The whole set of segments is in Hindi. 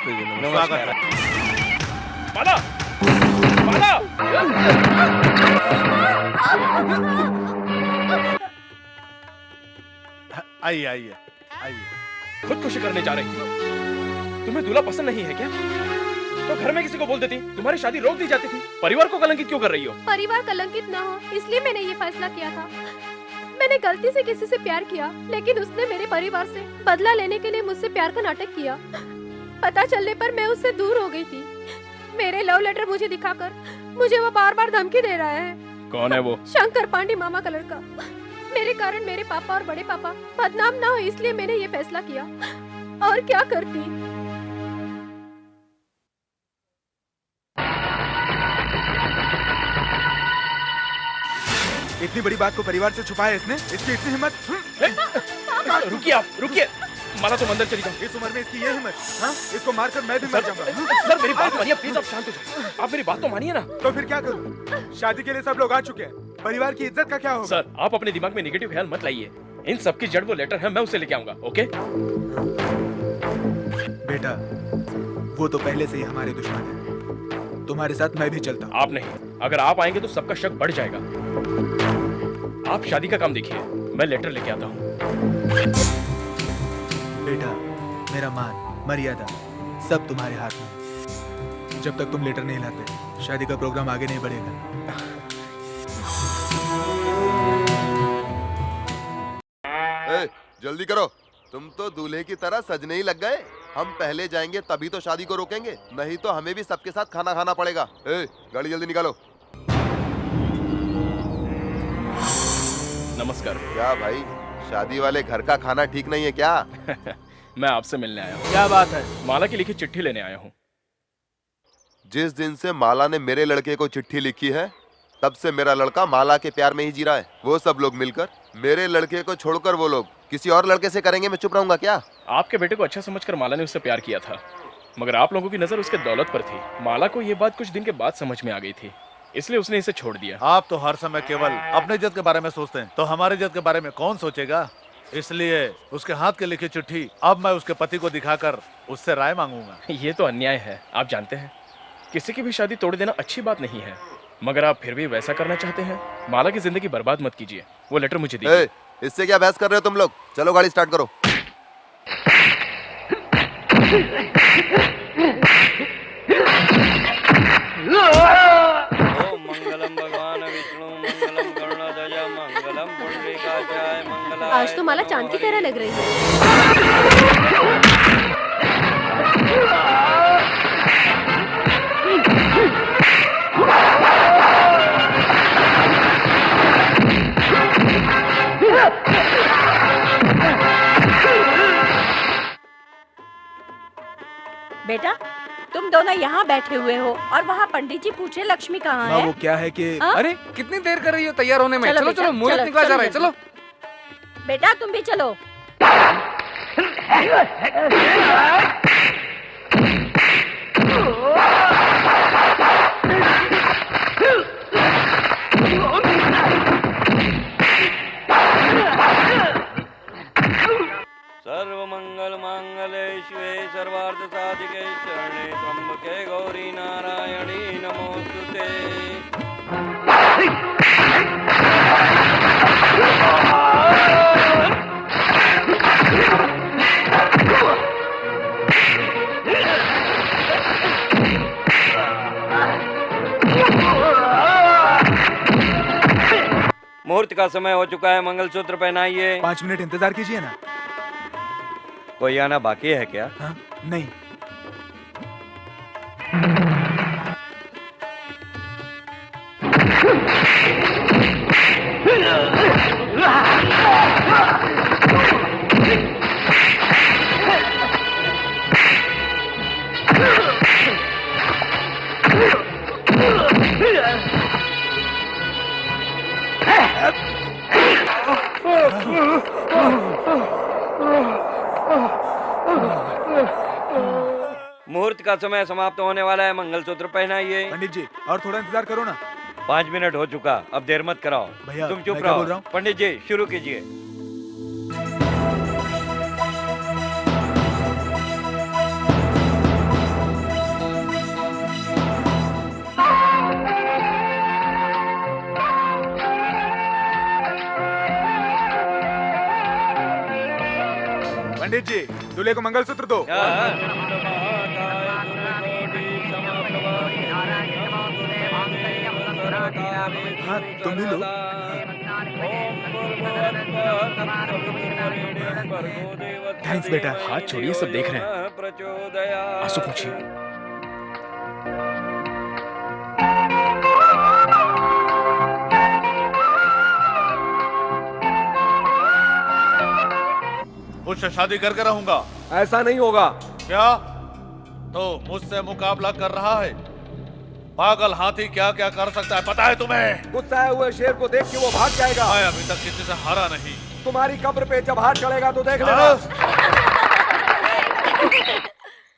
नमस्ते जी, नमस्ते। नमस्कार। माला, माला। आइए आइए आइए। खुदकुशी करने जा रही थी। तुम्हें दूल्हा पसंद नहीं है क्या? तो घर में किसी को बोल देती, तुम्हारी शादी रोक दी जाती थी। परिवार को कलंकित क्यों कर रही हो? परिवार कलंकित ना हो इसलिए मैंने ये फैसला किया था। मैंने गलती से किसी से प्यार किया, लेकिन उसने मेरे परिवार से बदला लेने के लिए मुझसे प्यार का नाटक किया। पता चलने पर मैं उससे दूर हो गई थी। मेरे लव लेटर मुझे दिखाकर मुझे वो बार बार धमकी दे रहा है। कौन है वो? शंकर पांडे मामा का लड़का। मेरे कारण मेरे पापा और बड़े पापा बदनाम ना हो इसलिए मैंने ये फैसला किया। और क्या करती। इतनी बड़ी बात को परिवार से छुपाया इसने, इसकी इतनी हिम्मत। रुकिए आप, रुकिए। माला तुम अंदर चली जाओ। इस उम्र में इसकी ये हिम्मत, हाँ? इसको मारकर मैं भी मर जाऊंगा। सर मेरी बात मानिए प्लीज, आप शांत हो जाइए। आप मेरी बात तो मानिए ना। तो फिर क्या करूं? शादी के लिए सब लोग आ चुके हैं, परिवार की इज्जत का क्या होगा? सर आप अपने दिमाग में नेगेटिव ख्याल मत लाइए। इन सब की जड़ वो लेटर है, मैं उसे लेके आऊंगा। ओके? बेटा, वो तो पहले से ही हमारे दुश्मन है। तुम्हारे साथ मैं भी चलता हूँ। आप नहीं, अगर आप आएंगे तो सबका शक बढ़ जाएगा। आप शादी का काम देखिए, मैं लेटर लेके आता हूँ। बेटा, मेरा मान मर्यादा सब तुम्हारे हाथ में। जब तक तुम लेटर नहीं लाते शादी का प्रोग्राम आगे नहीं बढ़ेगा। ए, जल्दी करो, तुम तो दूल्हे की तरह सजने ही लग गए। हम पहले जाएंगे तभी तो शादी को रोकेंगे, नहीं तो हमें भी सबके साथ खाना खाना पड़ेगा। ए, गाड़ी जल्दी निकालो। नमस्कार। क्या भाई, शादी वाले घर का खाना ठीक नहीं है क्या? मैं आपसे मिलने आया हूँ। क्या बात है? माला की लिखी चिट्ठी लेने आया हूँ। जिस दिन से माला ने मेरे लड़के को चिट्ठी लिखी है, तब से मेरा लड़का माला के प्यार में ही जी रहा है। वो सब लोग मिलकर मेरे लड़के को छोड़कर वो लोग किसी और लड़के से करेंगे, मैं चुप रहूंगा क्या? आपके बेटे को अच्छा समझकर माला ने उससे प्यार किया था, मगर आप लोगों की नजर उसके दौलत पर थी। माला को ये बात कुछ दिन के बाद समझ में आ गई थी, इसलिए उसने इसे छोड़ दिया। आप तो हर समय केवल अपने इज्जत के बारे में सोचते हैं, तो हमारे इज्जत के बारे में कौन सोचेगा? इसलिए उसके हाथ के लिखी चिट्ठी अब मैं उसके पति को दिखाकर उससे राय मांगूंगा। ये तो अन्याय है। आप जानते हैं, किसी की भी शादी तोड़ देना अच्छी बात नहीं है, मगर आप फिर भी वैसा करना चाहते हैं। माला की जिंदगी बर्बाद मत कीजिए। वो लेटर मुझे दीजिए। इससे क्या बहस कर रहे हो तुम लोग? चलो गाड़ी स्टार्ट करो। ओम मंगलम भगवान विष्णु मंगलम गरुड़ध्वज मंगलम पुंडरीकाक्षाय मंगलाय। आज तो माला चांद की तरह लग रही है। बेटा, तुम दोनों यहाँ बैठे हुए हो और वहाँ पंडित जी पूछे लक्ष्मी कहाँ माँ, है? वो क्या है कि हाँ? अरे कितनी देर कर रही हो तैयार होने में? चलो चलो बेटा, चलो, मुहूर्त चलो, निकला जा रहा है। चलो चलो बेटा, तुम भी चलो। सर्वमंगल मांगल्ये शिवे सर्वार्थ साधिके शरणे त्र्यंबके गौरी नारायणी नमोस्तुते। मुहूर्त का समय हो चुका है, मंगलसूत्र पहनाइए। 5 मिनट इंतजार कीजिए ना। कोई आना बाकी है क्या? हाँ? नहीं। मुहूर्त का समय समाप्त होने वाला है, मंगलसूत्र पहनाइए। पंडित जी, और थोड़ा इंतजार करो ना। 5 मिनट हो चुका, अब देर मत कराओ। भैया, तुम चुप मैं क्या बोल रहा रहो। हूँ? पंडित जी शुरू कीजिए। पंडित जी, दूल्हे को मंगलसूत्र दो। हाँ, तुम भी लो। थैंक्स बेटा। हाथ छोड़िए, सब देख रहे हैं। आंसू पूछिए। मुझसे शादी करके रहूंगा। ऐसा नहीं होगा। क्या? तो मुझसे मुकाबला कर रहा है? पागल हाथी क्या क्या कर सकता है पता है तुम्हें? गुस्साए हुए शेर को देख के वो भाग जाएगा। मैं अभी तक किसी से हारा नहीं। तुम्हारी कब्र पे जब हाथ चढ़ेगा तो देख लेना।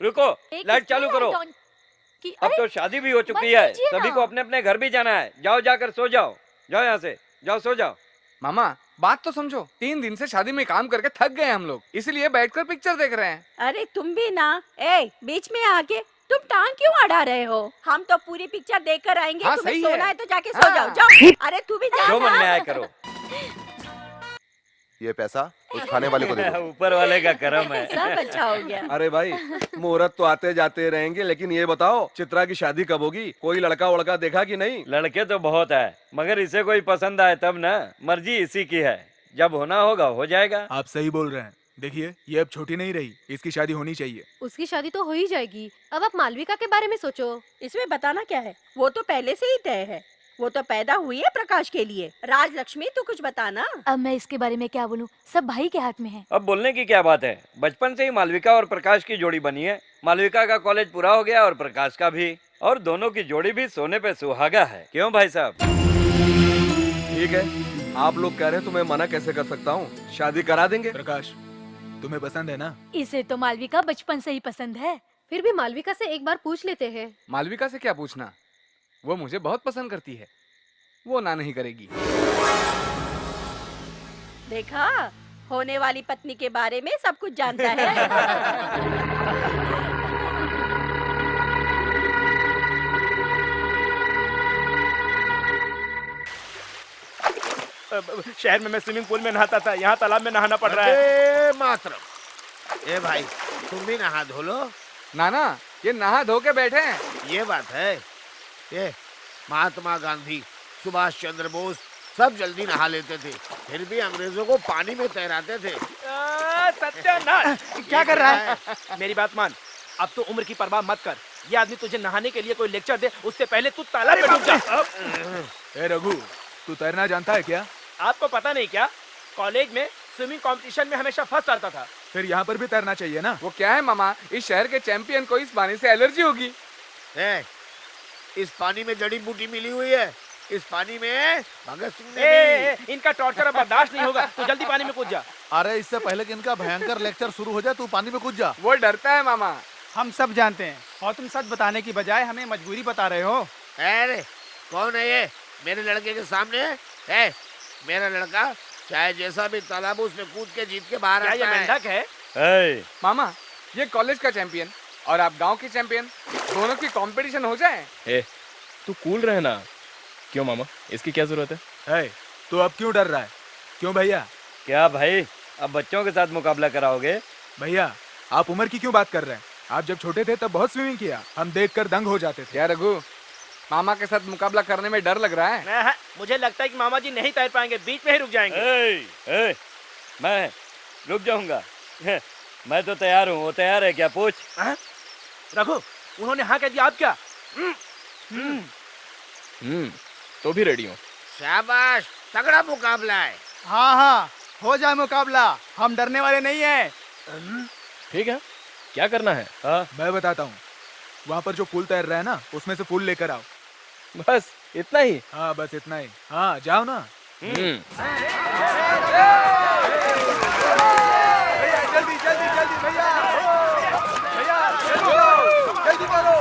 रुको, लाइट चालू करो। अब तो शादी भी हो चुकी है, सभी को अपने अपने घर भी जाना है। जाओ, जाकर सो जाओ। जाओ यहाँ से, जाओ सो जाओ। मामा बात तो समझो, 3 दिन से शादी में काम करके थक गए हम लोग, इसलिए बैठकर पिक्चर देख रहे हैं। अरे तुम भी ना, बीच में आके तुम टांग क्यों अड़ा रहे हो? हम तो पूरी पिक्चर देखकर आएंगे। हाँ, तुम्हें सही सोना है। है तो जाके सो जाओ। जाओ। अरे तू भी जा जो मन ना। में आया करो। ये पैसा उस खाने वाले को दे दो। ऊपर वाले का करम है। सब अच्छा हो गया। अरे भाई, मुहूर्त तो आते जाते रहेंगे, लेकिन ये बताओ चित्रा की शादी कब होगी? कोई लड़का वड़का देखा कि नहीं? लड़के तो बहुत है, मगर इसे कोई पसंद आए तब ना। मर्जी इसी की है, जब होना होगा हो जाएगा। आप सही बोल रहे हैं। देखिए, ये अब छोटी नहीं रही, इसकी शादी होनी चाहिए। उसकी शादी तो हो ही जाएगी। अब आप मालविका के बारे में सोचो। इसमें बताना क्या है? वो तो पहले से ही तय है। वो तो पैदा हुई है प्रकाश के लिए। राजलक्ष्मी तू कुछ बताना। अब मैं इसके बारे में क्या बोलूं, सब भाई के हाथ में है। अब बोलने की क्या बात है, बचपन से ही मालविका और प्रकाश की जोड़ी बनी है। मालविका का कॉलेज पूरा हो गया और प्रकाश का भी, और दोनों की जोड़ी भी सोने पे सुहागा है। क्यों भाई साहब? ठीक है, आप लोग कह रहे हैं तो मैं मना कैसे कर सकता हूँ? शादी करा देंगे। प्रकाश, तुम्हें पसंद है ना? इसे तो मालविका बचपन से ही पसंद है। फिर भी मालविका से एक बार पूछ लेते हैं। मालविका से क्या पूछना, वो मुझे बहुत पसंद करती है, वो ना नहीं करेगी। देखा, होने वाली पत्नी के बारे में सब कुछ जानता है। शहर में मैं स्विमिंग पूल में नहाता था, यहाँ तालाब में नहाना पड़ रहा है। अरे मातरम, ए भाई तुम भी नहा धो लो। नाना, ये नहा धो के बैठे हैं। ये बात है। ये महात्मा गांधी, सुभाष चंद्र बोस सब जल्दी नहा लेते थे, फिर भी अंग्रेजों को पानी में तैराते थे। सत्यानाश! क्या कर रहा है? मेरी बात मान, अब तो उम्र की परवाह मत कर। ये आदमी तुझे नहाने के लिए कोई लेक्चर दे, उससे पहले तू तालाब में डूब जा। ए रघु, तू तैरना जानता है क्या? आपको पता नहीं क्या, कॉलेज में स्विमिंग कंपटीशन में हमेशा फर्स्ट आता था। फिर यहाँ पर भी तैरना चाहिए ना? वो क्या है मामा, इस शहर के चैंपियन को इस पानी से एलर्जी होगी। इस पानी में जड़ी बूटी मिली हुई है, इस पानी में भगत सिंह ने भी। इनका टॉर्चर अब बर्दाश्त नहीं होगा, तो जल्दी पानी में कूद जा। अरे इससे पहले कि इनका भयंकर लेक्चर शुरू हो जाए तू पानी में कूद जा। वो डरता है मामा। हम सब जानते हैं, और तुम सच बताने की बजाय हमें मजबूरी बता रहे हो। अरे कौन है ये मेरे लड़के के सामने है? मेरा लड़का चाहे जैसा भी तालाब उसमें कूद के जीत के बाहर आता है। ये मेंढक है? मामा, ये कॉलेज का चैंपियन और आप गांव के चैंपियन, दोनों की कंपटीशन हो जाए। तू कूल रहना। क्यों मामा, इसकी क्या जरूरत है? तू अब क्यों डर रहा है? क्यों भैया? क्या भाई, अब बच्चों के साथ मुकाबला कराओगे? भैया, आप उम्र की क्यों बात कर रहे हैं? आप जब छोटे थे तब बहुत स्विमिंग किया, हम देखकर दंग हो जाते थे। यार रघु, मामा के साथ मुकाबला करने में डर लग रहा है। मुझे लगता है कि मामा जी नहीं तैर पाएंगे, बीच में ही रुक जाएंगे। मैं रुक जाऊंगा? मैं तो तैयार हूँ, वो तैयार है क्या? पूछ। रघु, उन्होंने हाँ कह दिया, आप क्या? तो भी रेडी हूँ। शाबाश, तगड़ा मुकाबला है। हाँ हाँ, हो जाए मुकाबला, हम डरने वाले नहीं हैं। ठीक है, क्या करना है? मैं बताता हूँ। वहाँ पर जो फूल तैर रहा है ना, उसमें से फूल लेकर आओ। बस इतना ही? हाँ बस इतना ही। हाँ जाओ ना। हम्म। भैया जल्दी जल्दी जल्दी भैया, भैया जल्दी करो।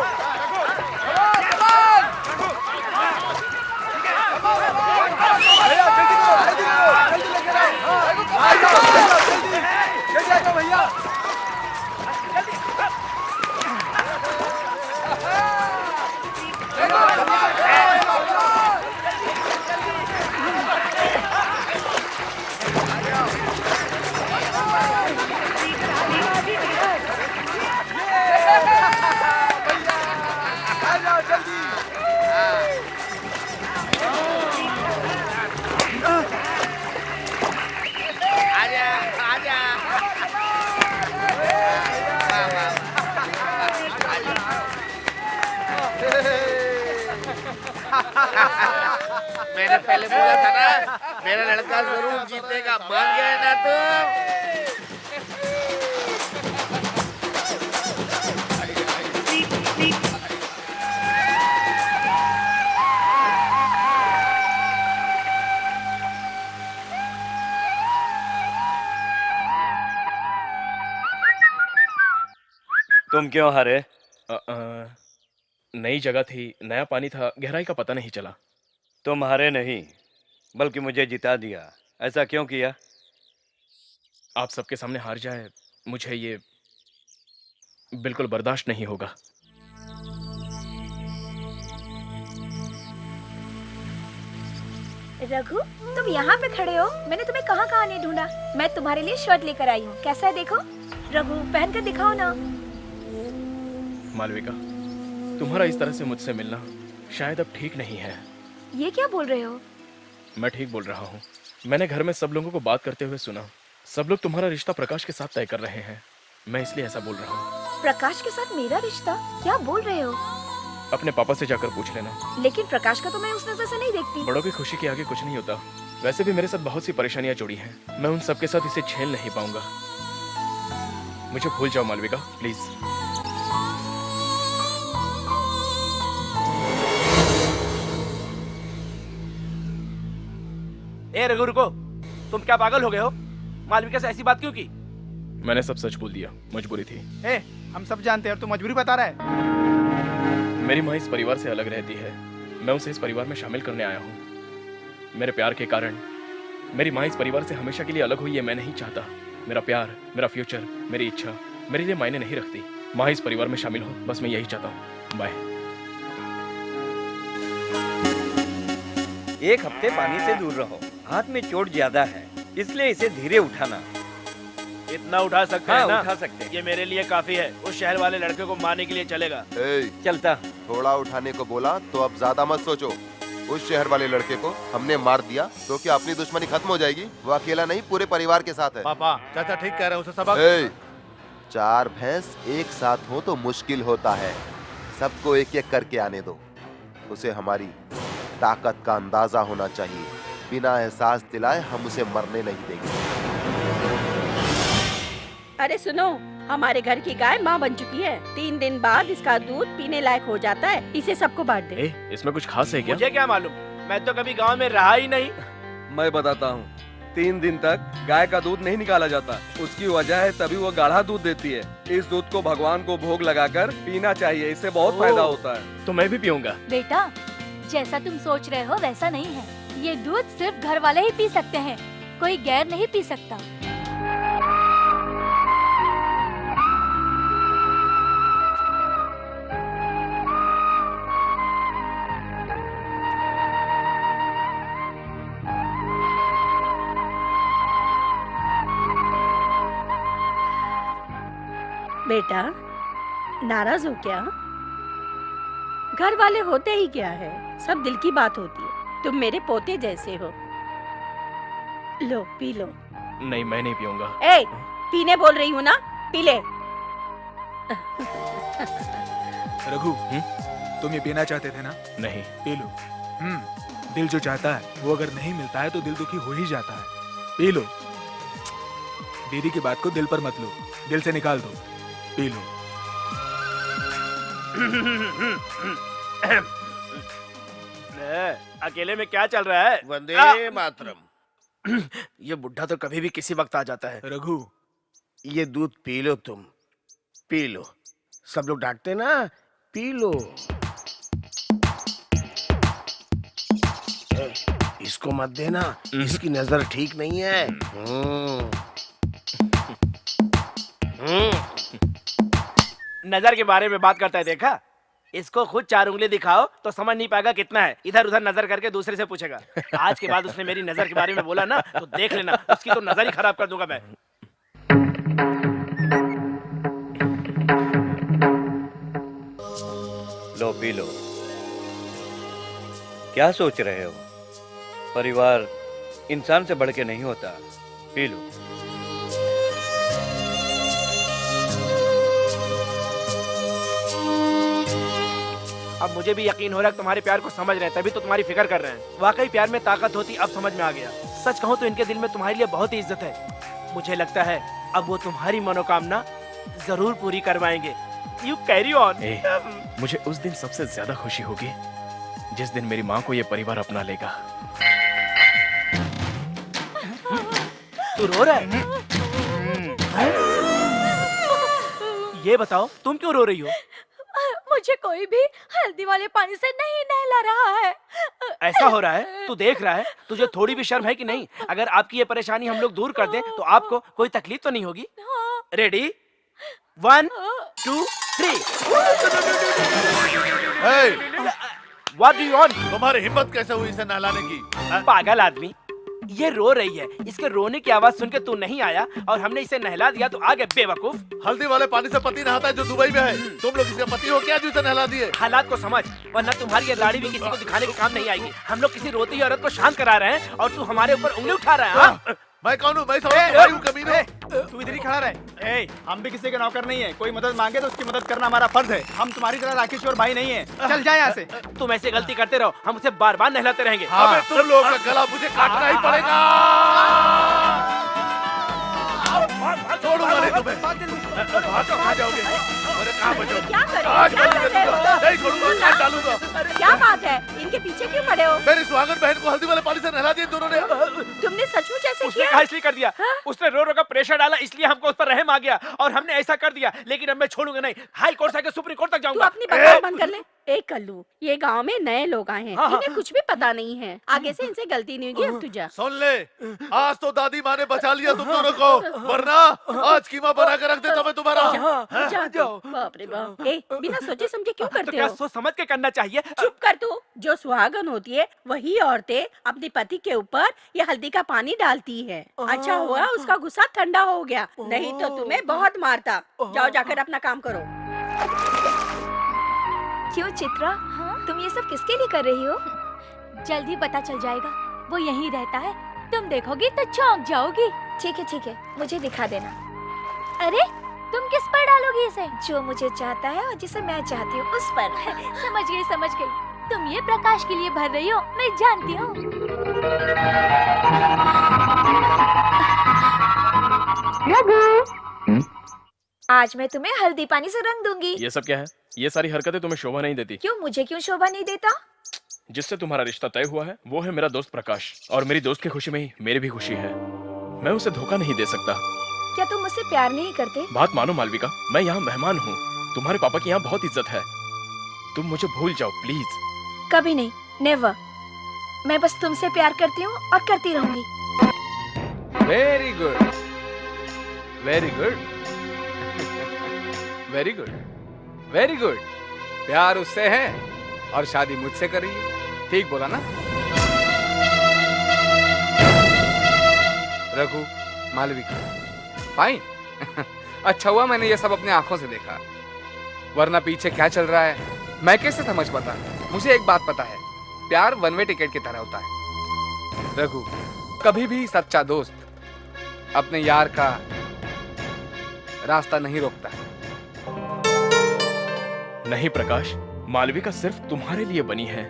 भैया जल्दी करो, जल्दी करो, जल्दी लेकर आओ। जल्दी जल्दी आओ भैया। मैंने पहले बोला था ना, मेरा लड़का जरूर जीतेगा। मान गए ना तुम? तुम क्यों हारे? नई जगह थी, नया पानी था, गहराई का पता नहीं चला। तुम हारे नहीं, बल्कि मुझे जिता दिया। ऐसा क्यों किया? आप सबके सामने हार जाए, मुझे ये बिल्कुल बर्दाश्त नहीं होगा। रघु, तुम यहाँ पे खड़े हो? मैंने तुम्हें कहाँ कहाँ नहीं ढूंढा। मैं तुम्हारे लिए शर्ट लेकर आई हूँ, कैसा है देखो। रघु, पहन कर दिखाओ ना। मालविका, तुम्हारा इस तरह से मुझसे मिलना शायद अब ठीक नहीं है। ये क्या बोल रहे हो? मैं ठीक बोल रहा हूँ। मैंने घर में सब लोगों को बात करते हुए सुना। सब लोग तुम्हारा रिश्ता प्रकाश के साथ तय कर रहे हैं। मैं इसलिए ऐसा बोल रहा हूँ। प्रकाश के साथ मेरा रिश्ता? क्या बोल रहे हो? अपने पापा से जाकर पूछ लेना। लेकिन प्रकाश का तो मैं उस नजर से नहीं देखती। बड़ों की खुशी के आगे कुछ नहीं होता। वैसे भी मेरे साथ बहुत सी परेशानियां जुड़ी हैं। मैं उन सबके साथ इसे झेल नहीं पाऊंगा। मुझे भूल जाओ मालविका, प्लीज। ए रघु रुको, तुम क्या पागल हो गए हो? मालविका से ऐसी बात क्यों की? मैंने सब सच बोल दिया, मजबूरी थी। ए, हम सब जानते हैं और तू मजबूरी बता रहा है। मेरी माँ इस परिवार से अलग रहती है। मैं उसे इस परिवार में शामिल करने आया हूँ। मेरे प्यार के कारण मेरी माँ इस परिवार से हमेशा के लिए अलग हुई है। मैं नहीं चाहता। मेरा प्यार, मेरा फ्यूचर, मेरी इच्छा मेरे लिए मायने नहीं रखती। माँ इस परिवार में शामिल हो, बस मैं यही चाहता हूँ। बाय। एक हफ्ते पानी से दूर रहो। हाथ में चोट ज्यादा है, इसलिए इसे धीरे उठाना। इतना उठा सकते हाँ, हैं ना? उठा सकते हैं। ये मेरे लिए काफी है। उस शहर वाले लड़के को मारने के लिए चलेगा। चलता। थोड़ा उठाने को बोला तो अब ज्यादा मत सोचो। उस शहर वाले लड़के को हमने मार दिया तो क्या अपनी दुश्मनी खत्म हो जाएगी? वो अकेला नहीं, पूरे परिवार के साथ है। पापा, चाचा ठीक कह रहे हैं, उसे सबक। चार भैंस एक साथ हो तो मुश्किल होता है। सबको एक एक करके आने दो। उसे हमारी ताकत का अंदाजा होना चाहिए। बिना एहसास दिलाए हम उसे मरने नहीं देंगे। अरे सुनो, हमारे घर की गाय माँ बन चुकी है। 3 दिन बाद इसका दूध पीने लायक हो जाता है। इसे सबको बांट दे। इसमें कुछ खास है क्या? मुझे क्या मालूम, मैं तो कभी गांव में रहा ही नहीं। मैं बताता हूँ। 3 दिन तक गाय का दूध नहीं निकाला जाता। उसकी वजह है तभी वो गाढ़ा दूध देती है। इस दूध को भगवान को भोग लगाकर पीना चाहिए, इससे बहुत फायदा होता है। तो मैं भी पीऊंगा। बेटा, जैसा तुम सोच रहे हो वैसा नहीं है। ये दूध सिर्फ घर वाले ही पी सकते हैं, कोई गैर नहीं पी सकता। बेटा, नाराज हो क्या? घर वाले होते ही क्या है, सब दिल की बात होती है। तुम मेरे पोते जैसे हो। लो पी लो। नहीं, मैं नहीं पीऊंगा। ए, पीने बोल रही हूँ ना, पी ले। रघु, तुम ये पीना चाहते थे ना? नहीं। P low. दिल जो चाहता है वो अगर नहीं मिलता है तो दिल दुखी हो ही जाता है। P low. दीदी की बात को दिल पर मत लो, दिल से निकाल दो। P low. अकेले में क्या चल रहा है? वंदे मातरम। ये बुढ़ा तो कभी भी किसी वक्त आ जाता है। रघु, ये दूध पी लो, तुम पी लो। सब लोग डांटते ना, पी लो। इसको मत देना, इसकी नजर ठीक नहीं है। नजर के बारे में बात करता है, देखा? इसको खुद 4 उंगली दिखाओ तो समझ नहीं पाएगा कितना है। इधर उधर नजर करके दूसरे से पूछेगा। आज के बाद उसने मेरी नजर के बारे में बोला ना तो देख लेना, उसकी तो नजर ही खराब कर दूंगा मैं। लो पी लो। क्या सोच रहे हो? परिवार इंसान से बढ़ के नहीं होता। P low. अब मुझे भी यकीन हो रहा है कि तुम्हारे प्यार को समझ रहे हैं, तभी तो तुम्हारी फिक्र कर रहे हैं। वाकई प्यार में ताकत होती, अब समझ में आ गया। सच कहूँ तो इनके दिल में तुम्हारे लिए बहुत ही इज्जत है। मुझे लगता है अब वो तुम्हारी मनोकामना जरूर पूरी करवाएंगे। You carry on. मुझे उस दिन सबसे ज्यादा खुशी होगी जिस दिन मेरी माँ को ये परिवार अपना लेगा। तू रो रहा है? ये बताओ तुम क्यों रो रही हो? मुझे कोई भी हल्दी वाले पानी से नहीं नहला रहा है। ऐसा हो रहा है? तू देख रहा है? तुझे थोड़ी भी शर्म है कि नहीं? अगर आपकी ये परेशानी हम लोग दूर कर दें तो आपको कोई तकलीफ तो नहीं होगी? Ready 1 2 3। What do you want? तुम्हारी हिम्मत कैसे हुई इसे नहलाने की? पागल आदमी, ये रो रही है, इसके रोने की आवाज सुन के तू नहीं आया और हमने इसे नहला दिया तो आ गए बेवकूफ। हल्दी वाले पानी से पति नहाता है जो दुबई में है। तुम लोग इसके पति हो क्या जो इसे नहला दिए? हालात को समझ, वरना तुम्हारी ये दाढ़ी भी किसी को दिखाने के काम नहीं आएगी। हम लोग किसी रोती हुई औरत को शांत करा रहे हैं और तू हमारे ऊपर उंगली उठा रहा है। हाँ? मैं कौन हूँ? मैं भाई हूँ कमीने। तू इधर ही खड़ा रहे। हम भी किसी के नौकर नहीं है, कोई मदद मांगे तो उसकी मदद करना हमारा फर्ज है। हम तुम्हारी तरह राकेश्वर भाई नहीं है। चल जाए यहाँ से। तुम ऐसे गलती करते रहो, हम उसे बार बार नहलाते रहेंगे। अबे तुम लोगों का गला मुझे काटना ही पड़ेगा। छोड़ूंगा नहीं तुम्हें। कहाँ जाओगे? अरे कहाँ बचोगे? आज नहीं छोड़ूंगा, काट डालूंगा। क्या बात है? इनके पीछे क्यों पड़े हो? मेरी सुहागन बहन को हल्दी वाले पानी से नहला दिया दोनों ने। तुमने सचमुच ऐसे उसने किया? कहा इसलिए कर दिया। उसने रो रो का प्रेशर डाला, इसलिए हमको उस पर रहम आ गया और हमने ऐसा कर दिया। लेकिन अब मैं छोड़ूंगा नहीं, हाई कोर्ट से सुप्रीम कोर्ट तक तू जाऊंगा। अपनी बकवास बंद कर ले। एक कल्लू, ये गांव में नए लोग आए हैं, हाँ, हाँ। इन्हें कुछ भी पता नहीं है। आगे से इनसे गलती नहीं होगी। अब तू जा। सुन ले, आज तो दादी माँ ने बचा लिया तुम दोनों को, वरना आज कीमा बना के रख देता मैं तुम्हारा। जा जाओ। बाप रे बाप। ए, बिना सोचे समझे क्यों तो करते क्या हो? सोच समझ के करना चाहिए। चुप कर तू। जो सुहागन होती है वही औरतें अपने पति के ऊपर ये हल्दी का पानी डालती है। अच्छा हुआ उसका गुस्सा ठंडा हो गया, नहीं तो तुम्हें बहुत मारता। जाओ जाकर अपना काम करो। क्यों चित्रा, तुम ये सब किसके लिए कर रही हो? जल्दी पता चल जाएगा, वो यहीं रहता है। तुम देखोगी तो चौंक जाओगी। ठीक है, मुझे दिखा देना। अरे तुम किस पर डालोगी इसे? जो मुझे चाहता है और जिसे मैं चाहती हूँ उस पर। समझ गई। तुम ये प्रकाश के लिए भर रही हो, मैं जानती हूँ। आज मैं तुम्हें हल्दी पानी से रंग दूंगी। ये सब क्या है? ये सारी हरकतें तुम्हें शोभा नहीं देती। क्यों, मुझे क्यों शोभा नहीं देता? जिससे तुम्हारा रिश्ता तय हुआ है वो है मेरा दोस्त प्रकाश, और मेरी दोस्त की खुशी में ही मेरी भी खुशी है। मैं उसे धोखा नहीं दे सकता। क्या तुम मुझसे प्यार नहीं करते? बात मानो मालविका, मैं यहाँ मेहमान हूँ। तुम्हारे पापा की यहाँ बहुत इज्जत है। तुम मुझे भूल जाओ प्लीज। कभी नहीं, नेवर। मैं बस तुमसे प्यार करती हूँ और करती रहूंगी। Very good, very good, very good, very good. प्यार उससे है और शादी मुझसे कर रही है। ठीक बोला ना? रघु, मालविका, फाइन। अच्छा हुआ मैंने ये सब अपने आंखों से देखा, वरना पीछे क्या चल रहा है मैं कैसे समझ पाता। मुझे एक बात पता है, प्यार वन वे टिकट की तरह होता है। रघु, कभी भी सच्चा दोस्त अपने यार का रास्ता नहीं रोकता। नहीं प्रकाश, मालविका सिर्फ तुम्हारे लिए बनी है।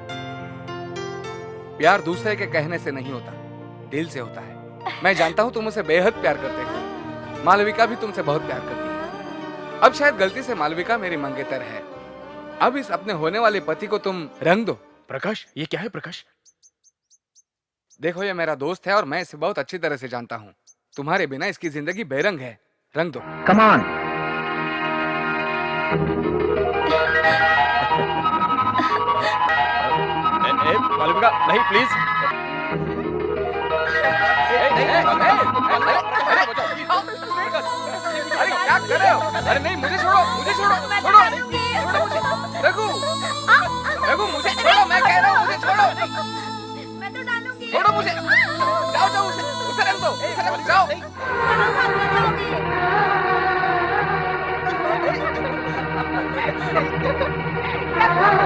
प्यार दूसरे के कहने से नहीं होता, दिल से होता है। मैं जानता हूँ तुम उसे बेहद प्यार करते हो। मालविका भी तुमसे बहुत प्यार करती है। अब शायद गलती से मालविका मेरी मंगेतर है। अब इस अपने होने वाले पति को तुम रंग दो। प्रकाश, ये क्या है प्रकाश? देखो, ये मेरा दोस्त है और मैं इसे बहुत अच्छी तरह से जानता हूँ। तुम्हारे बिना इसकी जिंदगी बेरंग है। रंग दो। Come on. मालविका नहीं, प्लीज। अरे क्या कर रहे हो? अरे नहीं, मुझे छोड़ो, मुझे छोड़ो, छोड़ो, रघु, रघु मुझे छोड़ो, मैं कह रहा हूँ मुझे छोड़ो, मैं तो डालूंगी। छोड़ो मुझे, जाओ जाओ, उसे रंग दो, उसे रंग जाओ। मैं